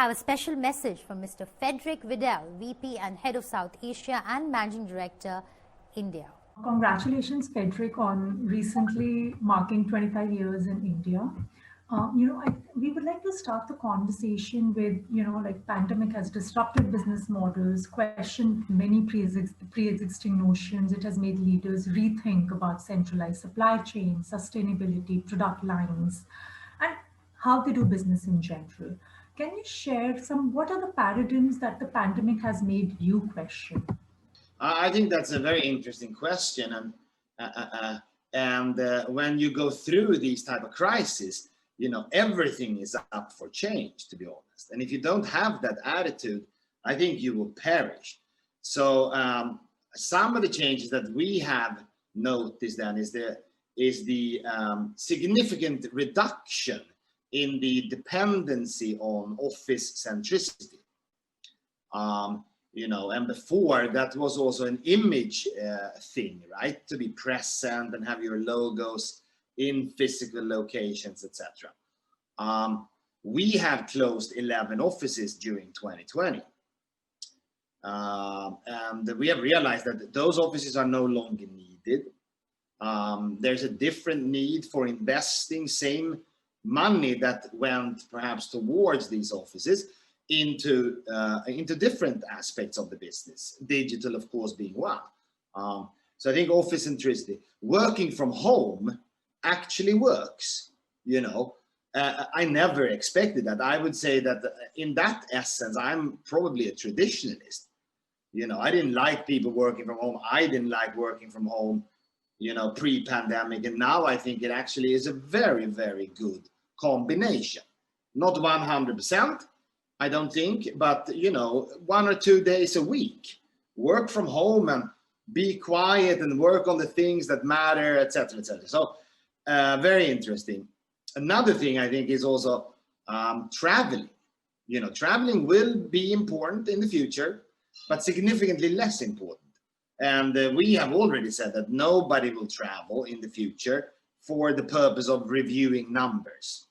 have a special message from Mr. Frederic Widell, VP and Head of South Asia and Managing Director, India. Congratulations, Frederic, on recently marking 25 years in India. We would like to start the conversation with, like pandemic has disrupted business models, questioned many pre-existing notions. It has made leaders rethink about centralized supply chains, sustainability, product lines, and how they do business in general. Can you share what are the paradigms that the pandemic has made you question? I think that's a very interesting question, and when you go through these type of crises, everything is up for change, to be honest. And if you don't have that attitude, I think you will perish. So some of the changes that we have noticed then is the significant reduction in the dependency on office centricity. And before that was also an image thing, right? To be present and have your logos in physical locations, etc. We have closed 11 offices during 2020. And we have realized that those offices are no longer needed. There's a different need for investing same money that went perhaps towards these offices into different aspects of the business, digital of course being one. So I think office centricity, working from home actually works. I never expected that. I would say that in that essence I'm probably a traditionalist. I didn't like people working from home. I didn't like working from home pre-pandemic, and now I think it actually is a very, very good combination. Not 100%, I don't think, but 1 or 2 days a week, work from home and be quiet and work on the things that matter, etc., etc. So very interesting. Another thing I think is also traveling. Traveling will be important in the future, but significantly less important. And we have already said that nobody will travel in the future for the purpose of reviewing numbers.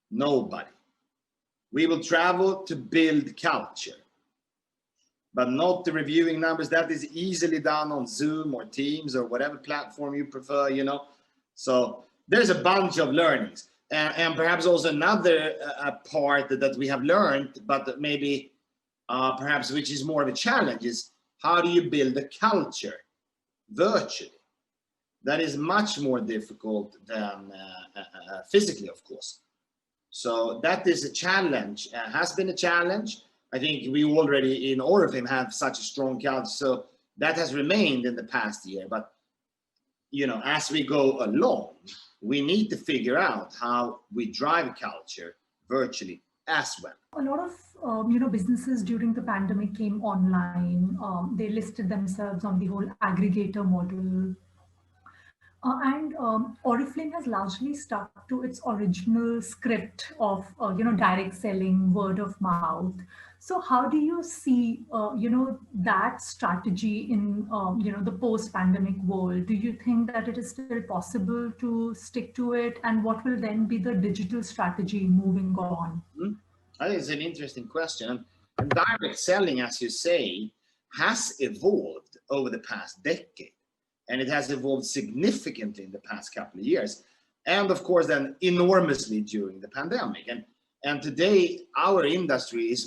Nobody. We will travel to build culture, but not the reviewing numbers. That is easily done on Zoom or Teams or whatever platform you prefer, So there's a bunch of learnings. And perhaps also another part that we have learned, but maybe perhaps which is more of a challenge, is how do you build a culture virtually? That is much more difficult than physically, of course. So that is a challenge, has been a challenge. I think we already in Oriflame have such a strong culture, so that has remained in the past year. But, as we go along, we need to figure out how we drive culture virtually as well. A lot of businesses during the pandemic came online. They listed themselves on the whole aggregator model. And Oriflame has largely stuck to its original script of direct selling, word of mouth. So how do you see that strategy in the post-pandemic world? Do you think that it is still possible to stick to it? And what will then be the digital strategy moving on? I think it's an interesting question. And direct selling, as you say, has evolved over the past decade. And it has evolved significantly in the past couple of years. And of course, then enormously during the pandemic. And today, our industry is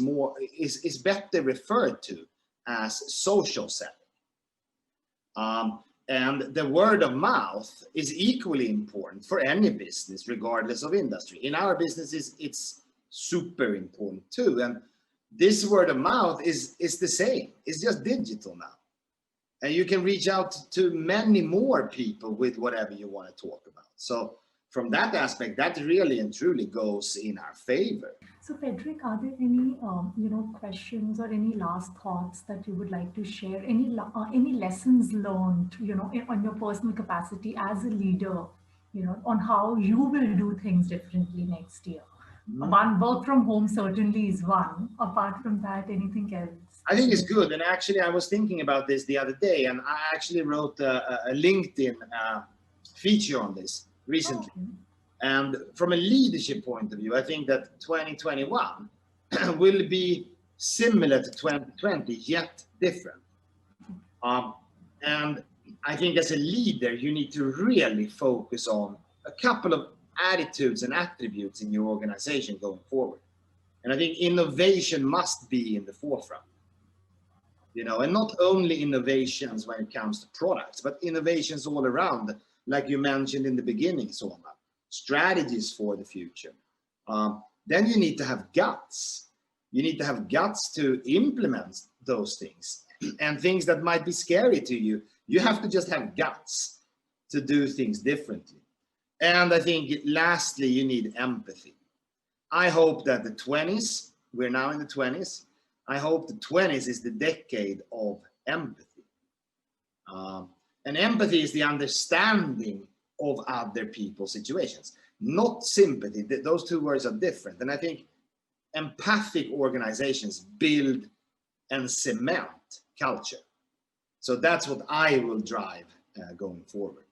better referred to as social selling. And the word of mouth is equally important for any business, regardless of industry. In our businesses, it's super important too. And this word of mouth is the same. It's just digital now. And you can reach out to many more people with whatever you want to talk about. So from that aspect, that really and truly goes in our favor. So Frederic, are there any questions or any last thoughts that you would like to share? Any lessons learned, on your personal capacity as a leader, on how you will do things differently next year? One, work from home certainly is one. Apart from that, anything else? I think it's good. And actually, I was thinking about this the other day, and I actually wrote a LinkedIn feature on this recently. And from a leadership point of view, I think that 2021 will be similar to 2020, yet different. And I think as a leader, you need to really focus on a couple of attitudes and attributes in your organization going forward. And I think innovation must be in the forefront, and not only innovations when it comes to products, but innovations all around, like you mentioned in the beginning, Sona, strategies for the future. Then you need to have guts. You need to have guts to implement those things, and things that might be scary to you. You have to just have guts to do things differently. And I think lastly, you need empathy. I hope that the 20s, we're now in the 20s, I hope the 20s is the decade of empathy. And empathy is the understanding of other people's situations, not sympathy. Those two words are different. And I think empathic organizations build and cement culture. So that's what I will drive going forward.